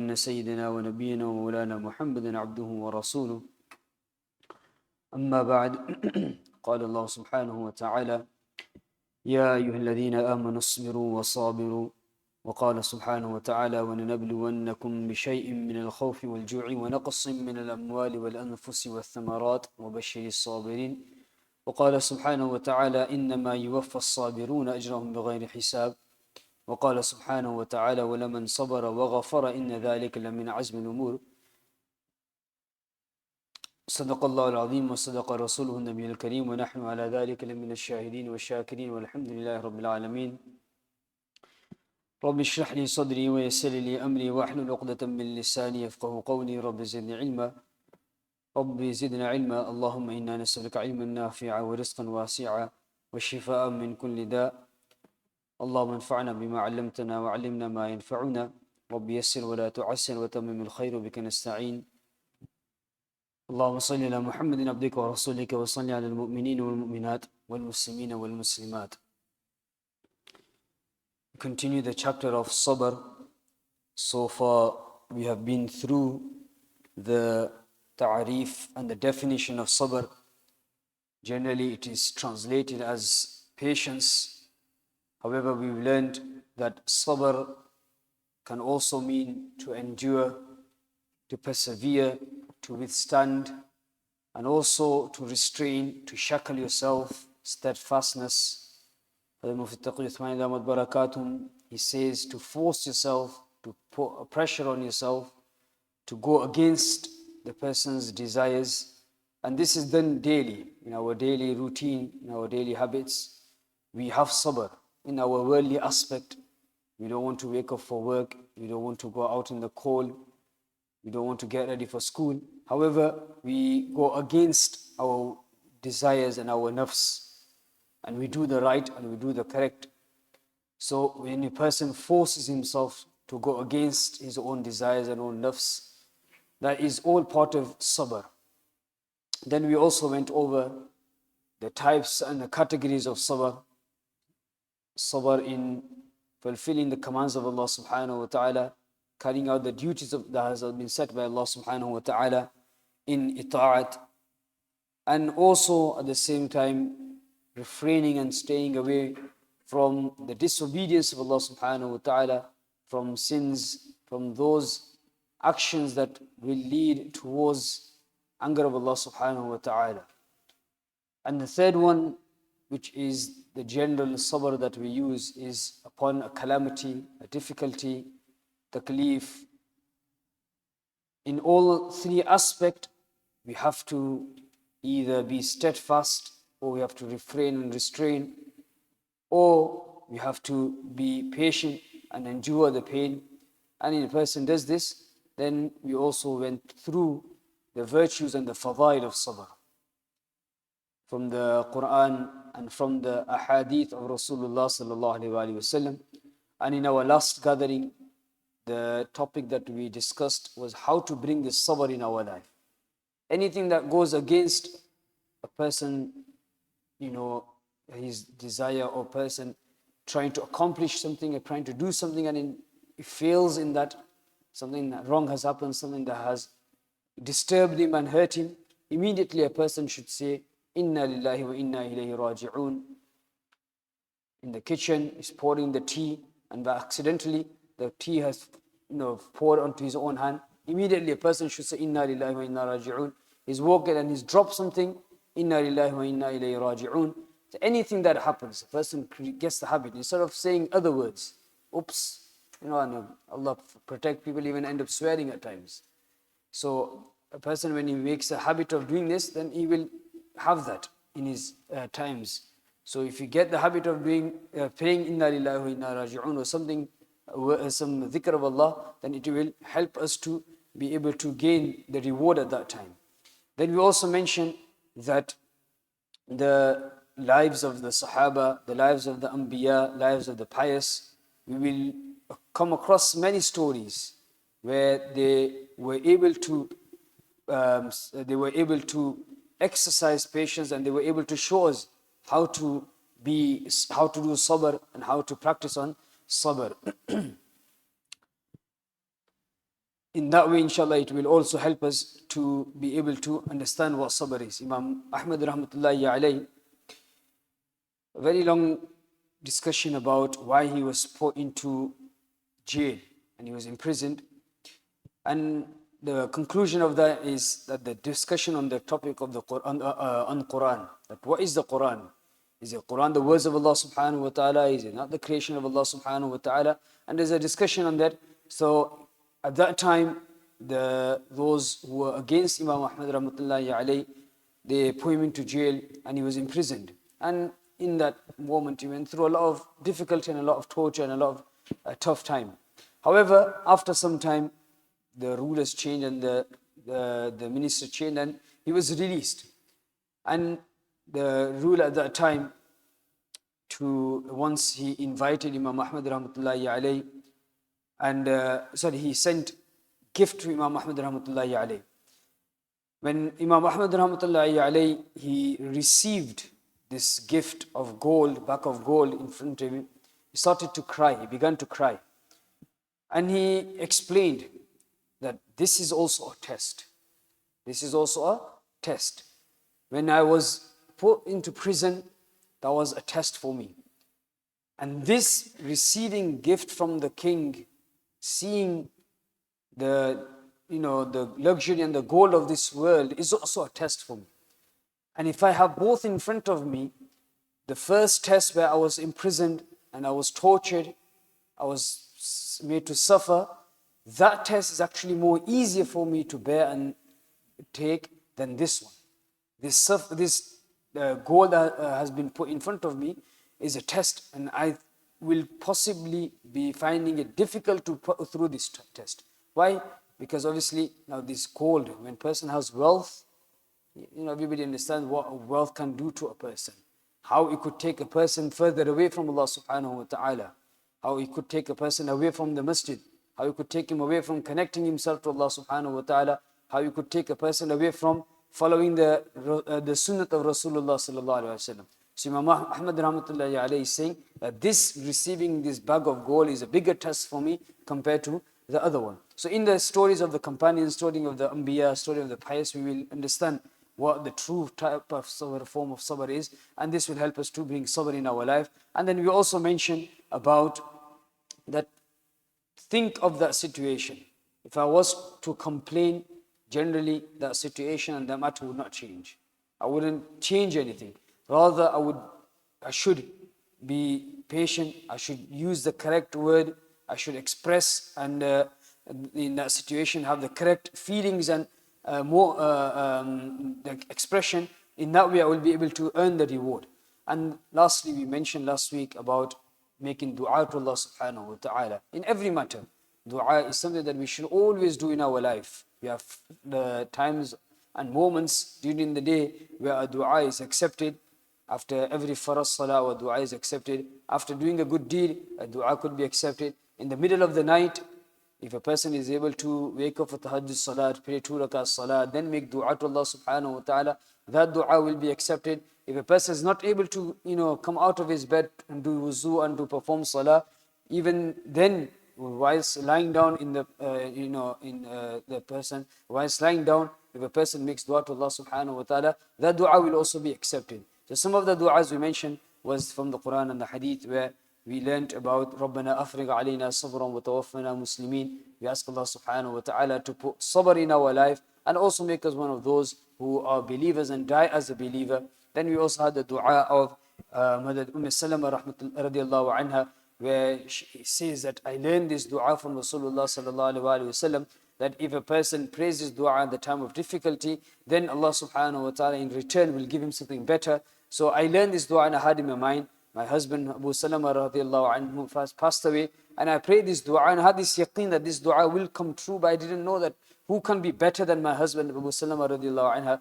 أن سيدنا ونبينا ومولانا محمد عبده ورسوله أما بعد قال الله سبحانه وتعالى يا أيها الذين آمنوا اصبروا وصابروا وقال سبحانه وتعالى ولنبلونكم بشيء من الخوف والجوع ونقص من الأموال والأنفس والثمرات وبشر الصابرين وقال سبحانه وتعالى إنما يوفى الصابرون أجرهم بغير حساب وقال سبحانه وتعالى ولمن صبر وغفر إن ذلك لمن عزم الأمور صدق الله العظيم وصدق رسوله النبي الكريم ونحن على ذلك لمن الشاهدين والشاكرين والحمد لله رب العالمين رب اشرح لي صدري ويسر لي أمري واحلل عقدة من لساني يفقه قولي رب زدني علما رب زدنا علما اللهم إنا نسألك علما نافعا ورزقا واسعا وشفاء من كل داء اللهم انفعنا بما علمتنا وعلمنا ما ينفعنا رب يسر ولا تعسر وتمم الخير بك نستعين اللهم صل على محمد عبدك ورسولك وصل على المؤمنين والمؤمنات والمسلمين والمسلمات. Continue the chapter of Sabr. So far we have been through the ta'arif and the definition of Sabr. Generally it is translated as patience. However, we've learned that Sabr can also mean to endure, to persevere, to withstand, and also to restrain, to shackle yourself, steadfastness. He says to force yourself, to put pressure on yourself, to go against the person's desires. And this is done daily, in our daily routine, in our daily habits. We have sabr in our worldly aspect. We don't want to wake up for work. We don't want to go out in the cold. We don't want to get ready for school. However, we go against our desires and our nafs, and we do the right and we do the correct. So when a person forces himself to go against his own desires and own nafs, that is all part of sabr. Then we also went over the types and the categories of sabr. Sabr in fulfilling the commands of Allah subhanahu wa ta'ala, carrying out the duties that has been set by Allah subhanahu wa ta'ala in ita'at, and also at the same time refraining and staying away from the disobedience of Allah subhanahu wa ta'ala, from sins, from those actions that will lead towards anger of Allah subhanahu wa ta'ala. And the third one, which is the general sabr that we use, is upon a calamity, a difficulty, taklif. In all three aspects, we have to either be steadfast, or we have to refrain and restrain, or we have to be patient and endure the pain. And if a person does this, then we also went through the virtues and the fadail of sabr from the Quran and from the ahadith of Rasulullah sallallahu alaihi wasallam. And in our last gathering, the topic that we discussed was how to bring this sabr in our life. Anything that goes against a person, his desire, or person trying to accomplish something or trying to do something, and it fails in that, something wrong has happened, something that has disturbed him and hurt him, immediately a person should say, Inna lillahi wa inna ilayhi raji'un. In the kitchen, he's pouring the tea, and by accidentally the tea has poured onto his own hand. Immediately a person should say, Inna lillahi wa inna raji'un. He's walking and he's dropped something, Inna lillahi wa inna ilayhi raji'un. So anything that happens, a person gets the habit, instead of saying other words, oops, and Allah protect, people even end up swearing at times. So a person, when he makes a habit of doing this, then he will have that in his times. So if you get the habit of doing praying Inna lillahi wa inna raji'un or something, some dhikr of Allah, then it will help us to be able to gain the reward at that time. Then we also mentioned that the lives of the Sahaba, the lives of the Anbiya, lives of the pious, we will come across many stories where they were able to exercise patience, and they were able to show us how to do sabr and how to practice on sabr. in that way, inshallah, it will also help us to be able to understand what sabr is. Imam Ahmad rahmatullahi alayhi, a very long discussion about why he was put into jail and he was imprisoned. And the conclusion of that is that the discussion on the topic of the Quran, on Quran, that what is the Quran? Is the Quran the words of Allah subhanahu wa ta'ala? Is it not the creation of Allah subhanahu wa ta'ala? And there's a discussion on that. So at that time, those who were against Imam Ahmad rahmatullahi alayhi, they put him into jail and he was imprisoned. And in that moment, he went through a lot of difficulty and a lot of torture and a lot of tough time. However, after some time, the rulers changed and the minister changed and he was released. And the ruler at that time, once he invited Imam Ahmad rahmatullahi alayhi, and he sent gift to Imam Ahmad rahmatullahi alayhi. When Imam Ahmad rahmatullahi alayhi, he received this gift of gold, bag of gold in front of him, he started to cry, he began to cry. And he explained that this is also a test. This is also a test. When I was put into prison, that was a test for me. And this receiving gift from the king, seeing the luxury and the gold of this world is also a test for me. And if I have both in front of me, the first test where I was imprisoned and I was tortured, I was made to suffer, that test is actually more easier for me to bear and take than this one. This goal that has been put in front of me is a test, and I will possibly be finding it difficult to put through this test. Why? Because obviously now this gold, when a person has wealth, everybody understands what wealth can do to a person. How it could take a person further away from Allah subhanahu wa ta'ala. How it could take a person away from the masjid. How it could take him away from connecting himself to Allah subhanahu wa ta'ala. How it could take a person away from following the sunnah of Rasulullah sallallahu alayhi wa sallam. So Imam Ahmad rahmatullahi alayhi is saying that receiving this bag of gold is a bigger test for me compared to the other one. So in the stories of the companions, story of the Anbiya, story of the pious, we will understand what the true type of sabr, form of sabr is, and this will help us to bring sabr in our life. And then we also mention about that, think of that situation. If I was to complain, generally that situation and that matter would not change. I wouldn't change anything. Rather, I should be patient, I should use the correct word, I should express and in that situation have the correct feelings and the expression. In that way I will be able to earn the reward. And lastly, we mentioned last week about making dua to Allah subhanahu wa ta'ala in every matter. Dua is something that we should always do in our life. We have the times and moments during the day where a dua is accepted. After every faraz salah, a dua is accepted. After doing a good deed, a dua could be accepted. In the middle of the night, if a person is able to wake up for tahajjud salat, pray 2 rakat salat, then make dua to Allah subhanahu wa ta'ala, that dua will be accepted. If a person is not able to, come out of his bed and do wuzu and to perform salah, even then, whilst lying down whilst lying down, if a person makes dua to Allah subhanahu wa ta'ala, that dua will also be accepted. So some of the du'as we mentioned was from the Quran and the Hadith, where we learned about رَبَّنَا أَفْرِغْ عَلَيْنَا صَبْرًا وَتَوَفَّنَا مُسْلِمِينَ. We ask Allah subhanahu wa ta'ala to put sabr in our life and also make us one of those who are believers and die as a believer. Then we also had the dua of Umm Salama radiallahu anha, where she says that I learned this dua from Rasulullah sallallahu alaihi wasallam, that if a person prays this dua at the time of difficulty, then Allah subhanahu wa ta'ala in return will give him something better. So I learned this dua and I had in my mind. My husband Abu Salama radiallahu anhu passed away, and I prayed this dua and I had this yaqeen that this dua will come true, but I didn't know that who can be better than my husband Abu Salama radiallahu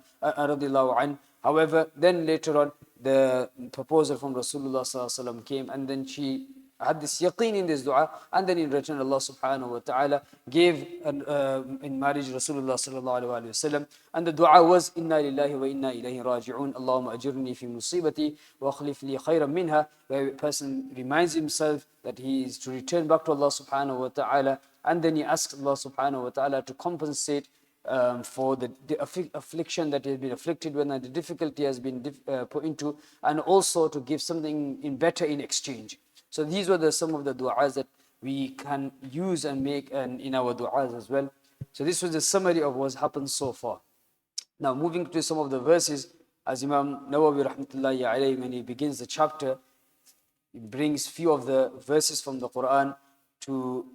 anhu. However, then later on the proposal from Rasulullah sallallahu alaihi wasallam came, and then she had this yaqeen in this dua, and then in return Allah subhanahu wa ta'ala gave in marriage Rasulullah sallallahu alaihi wasallam, and the dua was inna lillahi wa inna ilayhi raji'un, Allahumma ajirni fi musibati wa akhlif li khayran minha, where a person reminds himself that he is to return back to Allah subhanahu wa ta'ala and then he asks Allah subhanahu wa ta'ala to compensate for the affliction that he has been afflicted with and the difficulty has been put into, and also to give something in better in exchange. So these were some of the du'as that we can use and make in our du'as as well. So this was the summary of what's happened so far. Now moving to some of the verses, as Imam Nawawi rahmatullahi alayhi, when he begins the chapter, he brings few of the verses from the Quran to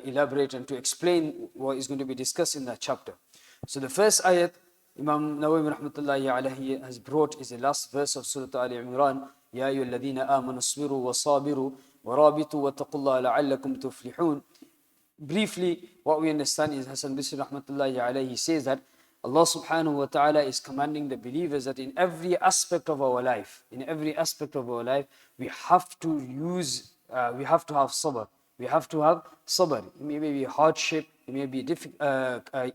elaborate and to explain what is going to be discussed in that chapter. So the first ayat Imam Nawawi rahmatullahi alayhi has brought is the last verse of Surah Al Imran. Ya ayyuhalladhina amanu isbiru wa sabiru wa rabitu wa taqullaha la'allakum tuflihun. Briefly, what we understand is Hassan Bisri rahmatullahi alayhi says that Allah subhanahu wa ta'ala is commanding the believers that in every aspect of our life, we have to we have to have sabr. We have to have sabr. It may be a hardship, it may be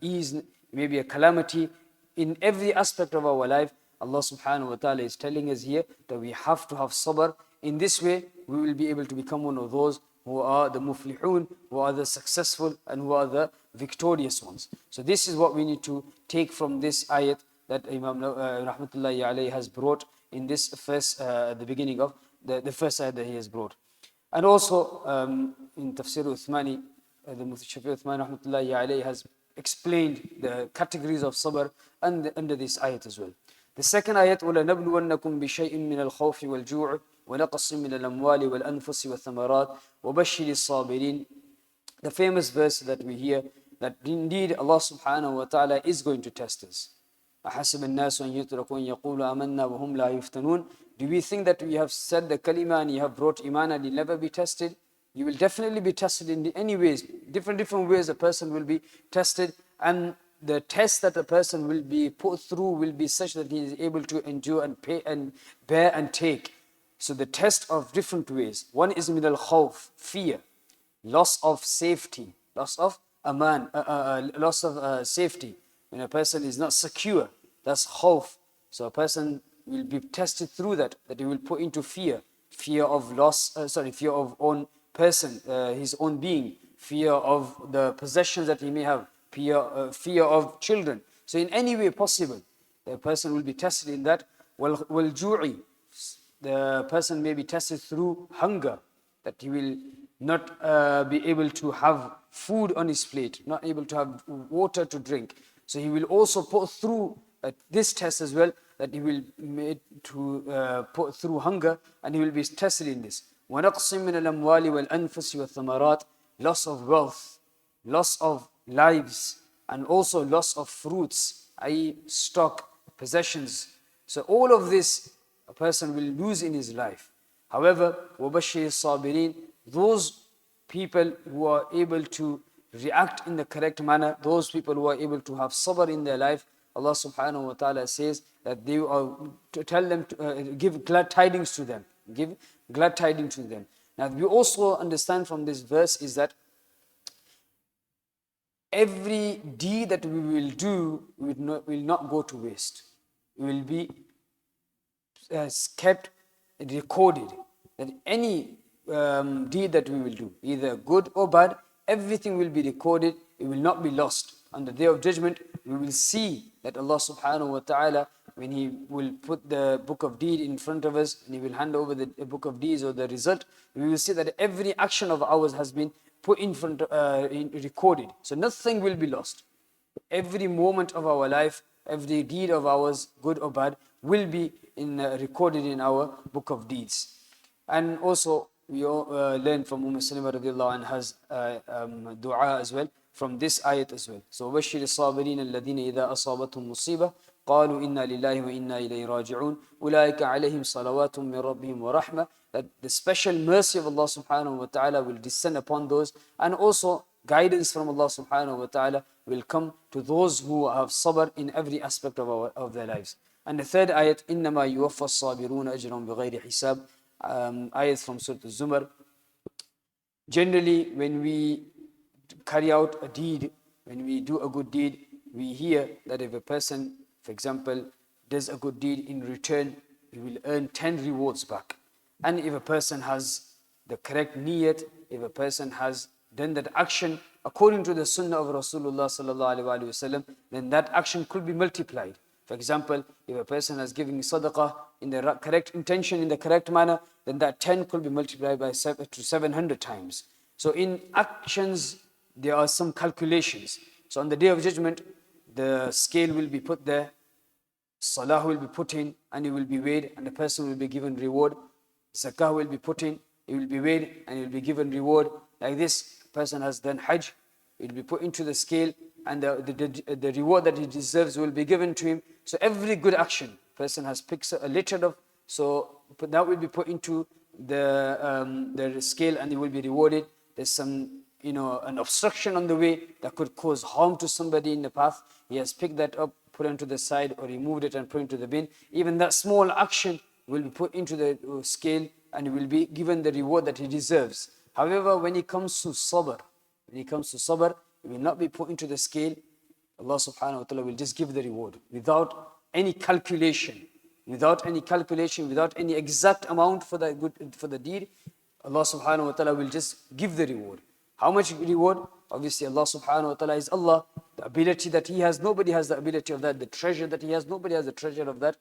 ease, it may be a calamity. In every aspect of our life, Allah subhanahu wa ta'ala is telling us here that we have to have sabr. In this way, we will be able to become one of those who are the muflihun, who are the successful, and who are the victorious ones. So this is what we need to take from this ayat that Imam rahmatullahi alayhi has brought in this first, the beginning of the first ayat that he has brought. And also in Tafsir Uthmani, the Mufti Shafi Uthmani rahmatullahi alayhi has explained the categories of sabr under this ayat as well. The second ayat, وَلَنَبْلُوَنَّكُمْ بِشَيْءٍ مِّنَ الْخَوْفِ وَالْجُوعِ وَنَقَصٍ مِّنَ الْأَمْوَالِ وَالْأَنفُسِ وَالثَّمَرَاتِ وَبَشِّرِ الصَّابِرِينَ. The famous verse that we hear, that indeed Allah subhanahu wa ta'ala is going to test us. أَحَسِبَ النَّاسُ أَن يُتْرَكُوا أَن يَقُولُوا آمَنَّا وَهُمْ لَا يُفْتَنُونَ. Do we think that we have said the kalima and you have brought iman and you'll never be tested? You will definitely be tested in any ways. Different ways a person will be tested, and the test that a person will be put through will be such that he is able to endure and pay and bear and take. So the test of different ways. One is min al-khawf, fear, loss of safety, loss of aman, loss of safety. When a person is not secure, that's khawf. So a person will be tested through that he will put into fear of loss, fear of own person, his own being, fear of the possessions that he may have, fear of children. So in any way possible, the person will be tested in that. Wal-ju'i, the person may be tested through hunger, that he will not be able to have food on his plate, not able to have water to drink. So he will also put through this test as well, that he will made to put through hunger, and he will be tested in this. وَنَقْصٍ مِّنَ الْأَمْوَالِ وَالْأَنفُسِ وَالثَّمَرَاتِ. Loss of wealth, loss of lives, and also loss of fruits, i.e. stock, possessions. So all of this a person will lose in his life. However, وَبَشِّرِ الصَّابِرِينَ, those people who are able to react in the correct manner, those people who are able to have sabr in their life, Allah subhanahu wa ta'ala says that they are to tell them to give glad tidings to them. Give glad tidings to them. Now we also understand from this verse is that every deed that we will do will not go to waste. It will be kept recorded. That any deed that we will do, either good or bad, everything will be recorded. It will not be lost. On the day of judgment, we will see that Allah subhanahu wa ta'ala, when He will put the book of deed in front of us and He will hand over the book of deeds or the result, we will see that every action of ours has been put in front, recorded. So nothing will be lost. Every moment of our life, every deed of ours, good or bad, will be recorded in our book of deeds. And also, we all learn from Salima radiallahu anha's dua as well, from this ayat as well. So, وَبَشِّرِ الصَّابِرِينَ الَّذِينَ إِذَا أَصَابَتْهُمْ مُصِيبَةٌ قَالُوا إِنَّا لِلَّهِ وَإِنَّا إِلَيْهِ رَاجِعُونَ أُولَٰئِكَ عَلَيْهِمْ صَلَوَاتٌ مِّن رَّبِّهِمْ وَرَحْمَةٌ. That the special mercy of Allah subhanahu wa ta'ala will descend upon those, and also guidance from Allah subhanahu wa ta'ala will come to those who have sabr in every aspect of their lives. And the third ayat, إِنَّمَا يُوَفَّى الصَّابِرُونَ أَجْرًا بِغَيْرِ حِسَابٍ, ayat from Surah Al-Zumar. Generally, when we carry out a deed, when we do a good deed, we hear that if a person, for example, does a good deed, in return, he will earn 10 rewards back. And if a person has the correct niyat, if a person has then that action, according to the sunnah of Rasulullah sallallahu alaihi wasallam, then that action could be multiplied. For example, if a person is giving sadaqah in the correct intention, in the correct manner, then that 10 could be multiplied by 700 times. So in actions, there are some calculations. So on the Day of Judgment, the scale will be put there, salah will be put in, and it will be weighed, and the person will be given reward. Zakah will be put in, it will be weighed, and it will be given reward. Like this, person has done Hajj, it will be put into the scale, and the reward that he deserves will be given to him. So every good action, person has picked a little of, so that will be put into the scale, and it will be rewarded. There's some, an obstruction on the way that could cause harm to somebody in the path. He has picked that up, put it onto the side, or removed it and put it into the bin. Even that small action will be put into the scale, and he will be given the reward that he deserves. However, when it comes to sabr, it will not be put into the scale. Allah subhanahu wa ta'ala will just give the reward without any calculation, without any exact amount for the deed. Allah subhanahu wa ta'ala will just give the reward. How much reward? Obviously, Allah subhanahu wa ta'ala is Allah. The ability that He has, nobody has the ability of that. The treasure that He has, nobody has the treasure of that,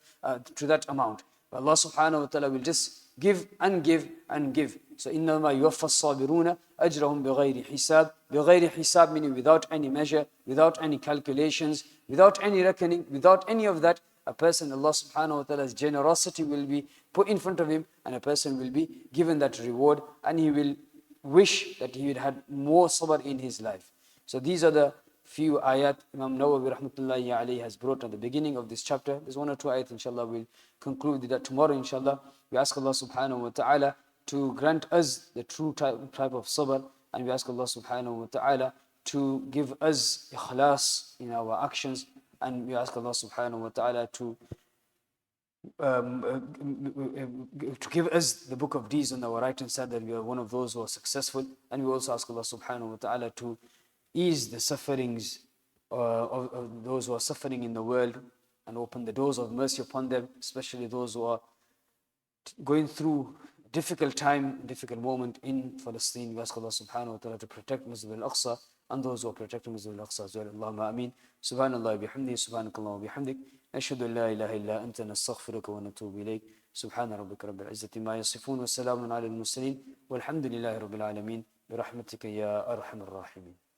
to that amount. But Allah subhanahu wa ta'ala will just give and give and give. So, إِنَّمَا يُوَفَّى الصَّابِرُونَ أَجْرَهُمْ بِغَيْرِ حِسَابٍ. بِغَيْرِ حِسَابٍ meaning without any measure, without any calculations, without any reckoning, without any of that. A person, Allah subhanahu wa ta'ala's generosity will be put in front of him, and a person will be given that reward, and he will wish that he had had more sabr in his life. So these are the few ayat Imam Nawawi rahmatullahi alayhi has brought at the beginning of this chapter. There's one or two ayat, inshallah, we'll conclude that tomorrow, inshallah. We ask Allah subhanahu wa ta'ala to grant us the true type of sabr, and we ask Allah subhanahu wa ta'ala to give us ikhlas in our actions, and we ask Allah subhanahu wa ta'ala to give us the book of deeds on our right hand side, that we are one of those who are successful. And we also ask Allah subhanahu wa ta'ala to ease the sufferings of those who are suffering in the world, and open the doors of mercy upon them, especially those who are going through difficult time, difficult moment in Palestine. We ask Allah subhanahu wa ta'ala to protect Masjid al-Aqsa and those who are protecting Masjid al-Aqsa as well. Allahumma ameen. Subhanallah bihamdi, subhanakallah wa bihamdik. نشهد أن لا إله إلا أنت نستغفرك ونتوب إليك. سبحان ربك رب العزة ما يصفون وسلام على المرسلين والحمد لله رب العالمين برحمتك يا أرحم الراحمين.